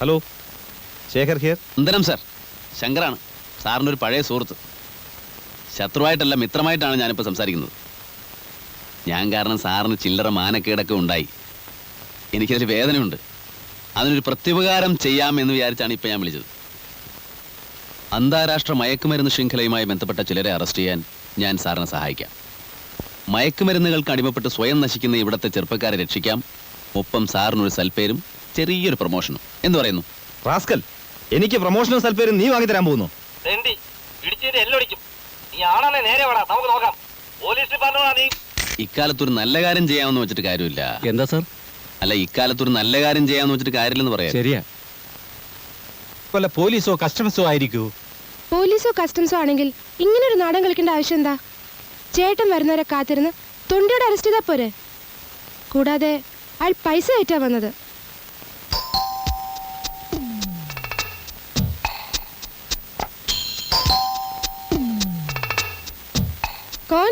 Hello, Shekhar here. വന്ദനം sir, ശങ്കറാണ്. സാറിൻ്റെ ഒരു പഴയ സുഹൃത്ത്. ശത്രുവായിട്ടല്ല, മിത്രമായിട്ടാണ് ഞാനിപ്പോൾ സംസാരിക്കുന്നത്. ഞാൻ കാരണം സാറിന് ചില്ലറ മാനക്കേടൊക്കെ ഉണ്ടായി. എനിക്കതിൽ വേദനയുണ്ട്. അതിനൊരു പ്രത്യുപകാരം ചെയ്യാമെന്ന് വിചാരിച്ചാണ് ഇപ്പം ഞാൻ വിളിച്ചത്. അന്താരാഷ്ട്ര മയക്കുമരുന്ന് ശൃംഖലയുമായി ബന്ധപ്പെട്ട ചിലരെ അറസ്റ്റ് ചെയ്യാൻ ഞാൻ സാറിനെ സഹായിക്കാം. മയക്കുമരുന്നുകൾക്ക് അടിമപ്പെട്ട് സ്വയം നശിക്കുന്ന ഇവിടുത്തെ ചെറുപ്പക്കാരെ രക്ഷിക്കാം. ഒപ്പം സാറിനൊരു സൽപ്പേരും ചെറിയൊരു പ്രൊമോഷനും. എന്തു പറയുന്നു? റാസ്കൽ, എനിക്ക് പ്രൊമോഷനും സൽപ്പേരും നീ വാങ്ങി തരാൻ പോകുന്നു? ഇക്കാലത്തൊരു നല്ല കാര്യം ചെയ്യാമെന്ന് വെച്ചിട്ട് കാര്യമില്ല. എന്താ സാർ? അല്ല, ഇക്കാലത്തൊരു നല്ല കാര്യം ചെയ്യാമെന്ന് വെച്ചിട്ട് കാര്യമില്ലെന്ന് പറയാം. ശരിയാ. വല്ല പോലീസോ കസ്റ്റംസോ ആയിരിക്കൂ. പോലീസോ കസ്റ്റംസോ ആണെങ്കിൽ ഇങ്ങനൊരു നാടൻ കളിക്കേണ്ട ആവശ്യം എന്താ? ചേട്ടൻ വരുന്നവരെ കാത്തിരുന്ന് തൊണ്ടിയോടെ അറസ്റ്റ് ചെയ്താ പോരെ? കൂടാതെ അയാൾ പൈസ കയറ്റാ വന്നത്. കോൺ?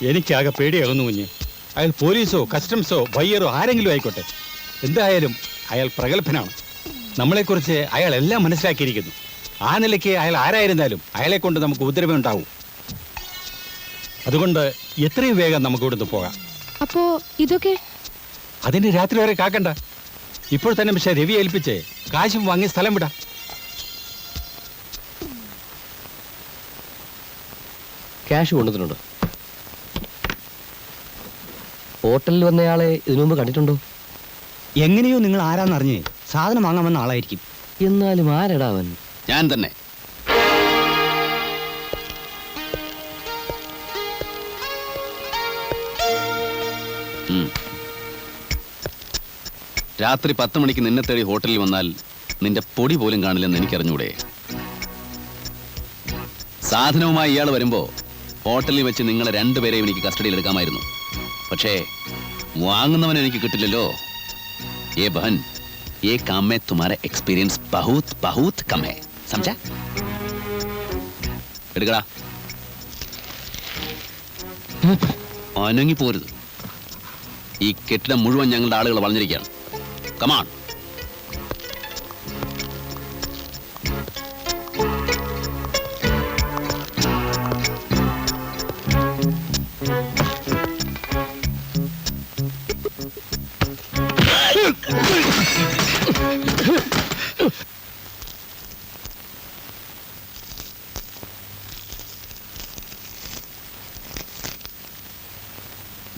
എനിക്കാകെ പേടിയാകുന്നു കുഞ്ഞ്. അയാൾ പോലീസോ കസ്റ്റംസോ ബയ്യറോ ആരെങ്കിലും ആയിക്കോട്ടെ, എന്തായാലും അയാൾ പ്രഗത്ഭനാണ്. നമ്മളെക്കുറിച്ച് അയാൾ എല്ലാം മനസ്സിലാക്കിയിരിക്കുന്നു. ആ നിലയ്ക്ക് അയാൾ ആരായിരുന്നാലും അയാളെ കൊണ്ട് നമുക്ക് ഉപദ്രവം ഉണ്ടാവും. അതുകൊണ്ട് എത്രയും വേഗം നമുക്ക് ഇവിടുന്ന് പോകാം. അപ്പോ ഇതൊക്കെ അതിന് രാത്രി വരെ കാക്കണ്ട. ഇപ്പോൾ തന്നെ പക്ഷേ രവി ഏൽപ്പിച്ച് കാശും വാങ്ങി സ്ഥലം വിടാം. ക്യാഷ് കൊണ്ടുവന്നിട്ടുണ്ട്. ഹോട്ടലിൽ വന്നയാളെ ഇതിനു മുമ്പ് കണ്ടിട്ടുണ്ടോ? എങ്ങനെയോ നിങ്ങൾ ആരാന്നറിഞ്ഞ് സാധനം വാങ്ങാമെന്ന ആളായിരിക്കും. എന്നാലും ആരെടാ അവൻ? ഞാൻ തന്നെ. രാത്രി 10 മണിക്ക് നിന്നെ തേടി ഹോട്ടലിൽ വന്നാൽ നിന്റെ പൊടി പോലും കാണില്ലെന്ന് എനിക്കറിഞ്ഞൂടെ? സാധനവുമായി ഇയാൾ വരുമ്പോ ഹോട്ടലിൽ വെച്ച് നിങ്ങളെ രണ്ടുപേരെയും എനിക്ക് കസ്റ്റഡിയിൽ എടുക്കാമായിരുന്നു. പക്ഷേ വാങ്ങുന്നവൻ എനിക്ക് കിട്ടില്ലല്ലോ. ഏ ബഹൻ, ये काम में तुम्हारा एक्सपीरियंस बहुत बहुत कम है, समझा? എടുക്കടാ. അനങ്ങി പോരുത്. ഈ കെട്ടിടം മുഴുവൻ ഞങ്ങളുടെ ആളുകൾ വളഞ്ഞിരിക്കുകയാണ്. കമാൺ.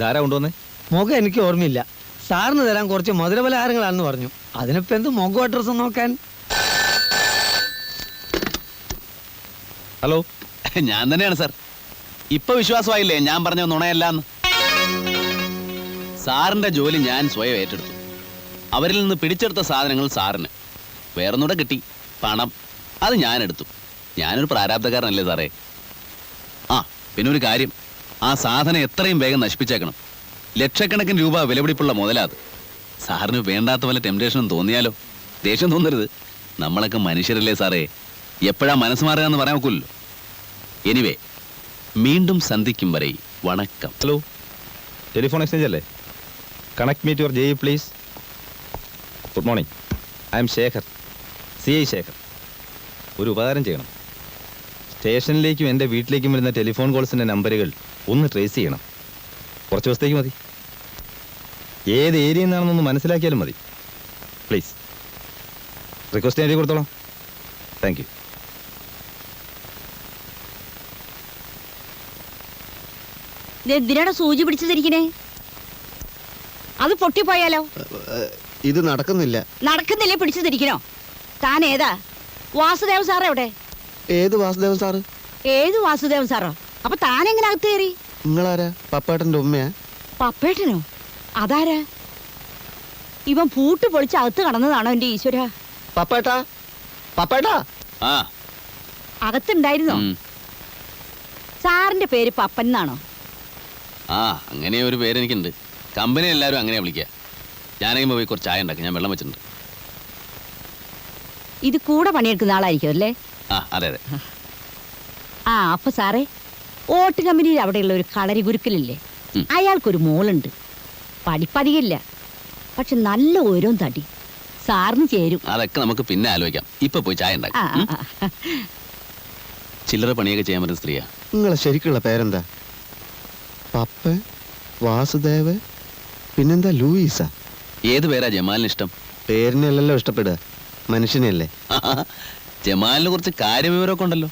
ധാരാ കൊണ്ടുവന്നേ? മുഖം എനിക്ക് ഓർമ്മയില്ല. സാറിന് തരാൻ കുറച്ച് മധുരപലഹാരങ്ങളാണെന്ന് പറഞ്ഞു. അതിനിപ്പോ എന്ത് മുഖം അഡ്രസ് നോക്കാൻ? ഹലോ, ഞാൻ തന്നെയാണ് സാർ. ഇപ്പൊ വിശ്വാസമായില്ലേ ഞാൻ പറഞ്ഞ നുണയല്ലാന്ന്? സാറിന്റെ ജോലി ഞാൻ സ്വയം ഏറ്റെടുത്തു. അവരിൽ നിന്ന് പിടിച്ചെടുത്ത സാധനങ്ങൾ സാറിന്, വേറൊന്നുകൂടെ കിട്ടി, പണം. അത് ഞാൻ എടുത്തു. ഞാനൊരു പ്രാരാബ്ധക്കാരനല്ലേ സാറേ. ആ പിന്നെ ഒരു കാര്യം, ആ സാധനം എത്രയും വേഗം നശിപ്പിച്ചേക്കണം. ലക്ഷക്കണക്കിന് രൂപ വിലപിടിപ്പുള്ള മുതലാത്. സാറിന് വേണ്ടാത്ത വല്ല ടെംപ്റ്റേഷനും തോന്നിയാലോ? ദേഷ്യം തോന്നരുത്, നമ്മളൊക്കെ മനുഷ്യരല്ലേ സാറേ. എപ്പോഴാ മനസ്സ് മാറുക എന്ന് പറയാൻ ഒക്കില്ലല്ലോ. എനിവേ, വീണ്ടും സന്ധിക്കും വരെ വണക്കം. ഹലോ, ടെലിഫോൺ എക്സ്ചേഞ്ച് അല്ലേ? Connect me to your JE please. Good morning, I am Shekhar, CI Shekhar. ഒരു ഉപകാരം ചെയ്യണം. സ്റ്റേഷനിലേക്കും എൻ്റെ വീട്ടിലേക്കും വരുന്ന ടെലിഫോൺ കോൾസിൻ്റെ നമ്പറുകൾ ഒന്ന് ട്രേസ് ചെയ്യണം. കുറച്ച് ദിവസത്തേക്ക് മതി. ഏത് ഏരിയയിൽ നിന്നാണെന്നൊന്ന് മനസ്സിലാക്കിയാലും മതി പ്ലീസ്. റിക്വസ്റ്റ് എഴുതി കൊടുത്തോളാം. Thank you. എന്തിനാണ് സൂചി പിടിച്ചതിരിക്കണേ? അത് പൊട്ടിപ്പോയാലോ? ഇത് നടക്കുന്നില്ല. നടക്കുന്നില്ലേ പിടിച്ചതിരിക്കണോ? താൻ ഏതാ? വാസുദേവൻ സാർ എവിടെ? ഏത് വാസുദേവൻ സാറ്? ഏത് വാസുദേവൻ സാറോ? അപ്പൊ താൻ എങ്ങനെ അകത്ത് കയറി? നിങ്ങളാരാ? പപ്പേട്ടന്റെ ഉമ്മയാ? പപ്പേട്ടനോ? അതാരാ? ഇവൻ പൂട്ട് പൊളിച്ച് അകത്ത് കടന്നതാണോ എന്റെ ഈശ്വര? പപ്പേട്ടാ, പപ്പേട്ടാ. ആ അകത്തുണ്ടായിരുന്നോ? സാറിന്റെ പേര് പപ്പൻ എന്നാണോ? ആ അങ്ങനെ ഒരു പേരെനിക്കുണ്ട്. കമ്പനി എല്ലാവരും അങ്ങനെയാ വിളിക്കുക. ഞാനെങ്കിലും പോയി കുറച്ച് ചായ ഉണ്ടാക്കി, ഞാൻ വെള്ളം വെച്ചിട്ടുണ്ട്. ഇത് കൂടെ പണിയെടുക്കുന്ന ആളായിരിക്കും അല്ലേ? ആ അതെ അതെ. ആ അപ്പൊ സാറേ, ഓട്ട് കമ്പനിയിൽ അവിടെയുള്ള ഒരു കളരി ഗുരുക്കലില്ലേ, ഉം. അയാൾക്കൊരു മോളുണ്ട്. പഠിപ്പധികമില്ല, പക്ഷെ നല്ല ഓരോ തടി. സാറിന് ചേരും. അതൊക്കെ നമുക്ക് പിന്നെ ആലോചിക്കാം. ഇപ്പൊ പോയി ചായ ഉണ്ടാക്കി. ആ, ആ, ആ. ചില്ലറ പണിയൊക്കെ ചെയ്യാൻ പറ്റുന്ന സ്ത്രീയാ. നിങ്ങളെ ശരിക്കുള്ള പേരെന്താ? പപ്പ, വാസുദേവ്, പിന്നെന്താ ലൂയിസാ? ഏത് പേരാ ജമാലിന് ഇഷ്ടം? പേരിനല്ലല്ലോ ഇഷ്ടപ്പെടുക, മനുഷ്യനെയല്ലേ. ജമാലിനെ കുറിച്ച് കാര്യവിവരമൊക്കെ ഉണ്ടല്ലോ.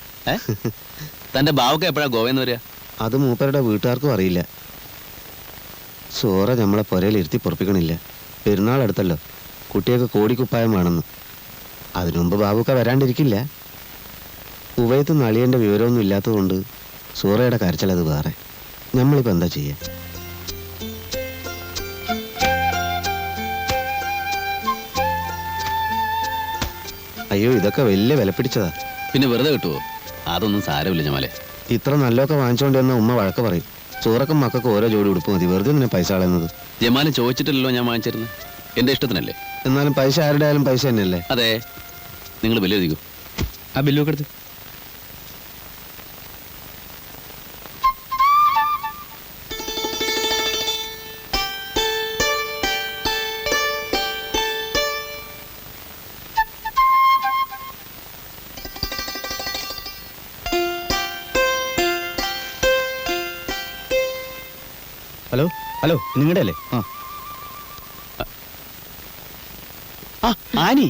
തന്റെ ബാവൊക്കെ എപ്പോഴാ ഗോവയെന്ന് വരിക? അത് മൂപ്പരുടെ വീട്ടുകാർക്കും അറിയില്ല. സോറ നമ്മളെ പുരയിൽ ഇരുത്തി പൊറപ്പിക്കണില്ല. പെരുന്നാൾ അടുത്തല്ലോ, കുട്ടിയൊക്കെ കോടിക്കുപ്പായം വേണമെന്ന്. അതിനു മുമ്പ് ബാബുക്ക വരാണ്ടിരിക്കില്ല. കുവൈത്ത് നളിയൻ്റെ വിവരമൊന്നും ഇല്ലാത്തതുകൊണ്ട് സൂറയുടെ കരച്ചിലത് വേറെ. നമ്മളിപ്പോൾ എന്താ ചെയ്യുക? അയ്യോ, ഇതൊക്കെ വലിയ വില പിടിച്ചതാ. പിന്നെ വെറുതെ കിട്ടുവോ? അതൊന്നും സാരമില്ല ജമാലെ. ഇത്ര നല്ലതൊക്കെ വാങ്ങിച്ചുകൊണ്ട് വന്ന ഉമ്മ വഴക്ക് പറയും. സൂറക്കും മക്കൾക്ക് ഓരോ ജോഡി ഉടുപ്പ് മതി, വെറുതെ നിന്നെ പൈസ കളയുന്നത്. ജമാല് ചോദിച്ചിട്ടില്ലല്ലോ ഞാൻ വാങ്ങിച്ചിരുന്നത്, എന്റെ ഇഷ്ടത്തിനല്ലേ. എന്നാലും പൈസ ആരുടെ ആയാലും പൈസ തന്നെയല്ലേ. അതെ, നിങ്ങൾ ബില്ല് എഴുതിക്കൂ. ആ ബില്ലൊക്കെ എടുത്ത്. ഹലോ ഹലോ, നിങ്ങളുടെ അല്ലേ? ആ ആനി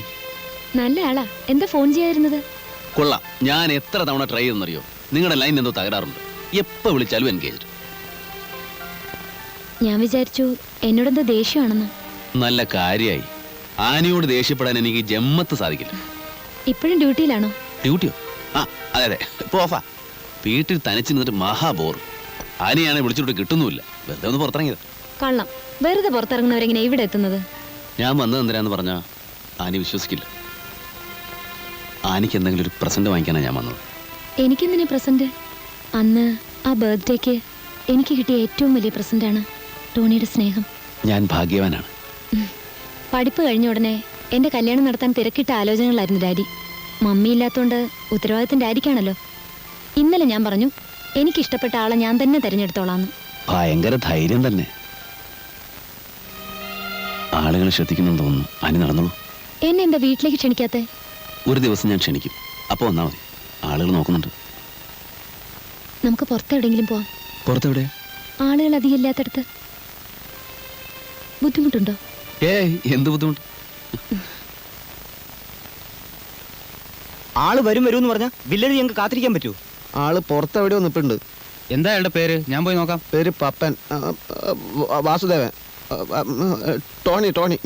നല്ല ആളാ. എന്താ ഫോൺ ചെയ്യാതിരുന്നത്? കൊള്ളാം. ഞാൻ എത്ര തവണ ട്രൈ ചെയ്തെന്നറിയോ? നിങ്ങളുടെ ലൈൻ എന്തോ തകരാറുണ്ട്. എപ്പോൾ വിളിച്ചാലും എൻഗേജ്ഡ്. ഞാൻ വിചാരിച്ചു എന്നോടെന്തോ ദേഷ്യമാണെന്ന്. നല്ല കാര്യമായി. ആനിയോട് ദേഷ്യപ്പെടാൻ എനിക്ക് ജമ്മത്ത് സാധിക്കില്ല. ഇപ്പോഴും ഡ്യൂട്ടിയിലാണോ? ഡ്യൂട്ടിയോ? ആ അതെ അതെ, ഇപ്പോൾ ഓഫാ. വീട്ടിൽ തനിച്ച് നിന്നിട്ട് മഹാബോർ. ആനിയാണെ വിളിച്ചിട്ട് കിട്ടുന്നുമില്ല. വെറുതെ ഒന്ന് പുറത്തിറങ്ങിയത്. കള്ളം. വെറുതെ പുറത്തിറങ്ങുന്നവരെങ്ങനെ ഇവിടെ എത്തുന്നത്? ഞാൻ വന്നത് എന്തിനാന്ന് പറഞ്ഞാൽ ആനി വിശ്വസിക്കില്ല. ആനിക്ക് എന്തെങ്കിലും ഒരു പ്രസന്റ് വാങ്ങിക്കാനാണ് ഞാൻ വന്നത്. എനിക്കെന്തിനാ പ്രസന്റ്? അന്ന് ആ ബർത്ത്ഡേക്ക് എനിക്ക് കിട്ടിയ ഏറ്റവും വലിയ പ്രസന്റാണ് ടോണിയുടെ സ്നേഹം. ഞാൻ ഭാഗ്യവാനാണ്. പഠിപ്പ് കഴിഞ്ഞ ഉടനെ എൻ്റെ കല്യാണം നടത്താൻ തിരക്കിട്ട ആലോചനകളായിരുന്നു ഡാഡി. മമ്മി ഇല്ലാത്തതുകൊണ്ട് ഉത്തരവാദിത്തം ഡാഡിക്കാണല്ലോ. ഇന്നലെ ഞാൻ പറഞ്ഞു എനിക്കിഷ്ടപ്പെട്ട ആളെ ഞാൻ തന്നെ തിരഞ്ഞെടുത്തോളാന്ന്. ഭയങ്കര ധൈര്യം തന്നെ. ആളുകൾ ശ്രദ്ധിക്കുന്നെന്ന് തോന്നുന്നു. ആനി നടന്നോളൂ. എന്നെ എന്താ വീട്ടിലേക്ക് ക്ഷണിക്കാത്തെ? ഒരു ദിവസം ഞാൻ ക്ഷണിക്കും, അപ്പോൾ വന്നാൽ മതി. ആളുകൾ നോക്കുന്നുണ്ട്. നമുക്ക് പുറത്തെവിടെയെങ്കിലും പോവാം. പുറത്തെവിടെ? ആളുകൾ അധികം ഇല്ലാത്തടത്ത്. ബുദ്ധിമുട്ടുണ്ടോ? ഏയ്, എന്ത് ബുദ്ധിമുട്ട്? ആള് വരും എന്ന് പറഞ്ഞാൽ വില്ലേജ് ഞങ്ങൾക്ക് കാത്തിരിക്കാൻ പറ്റുമോ? ആള് പുറത്തെവിടെയോ നിൽപ്പുണ്ട്. എന്താ അയാളുടെ പേര്? ഞാൻ പോയി നോക്കാം. പേര് പപ്പൻ, വാസുദേവൻ, ടോണി.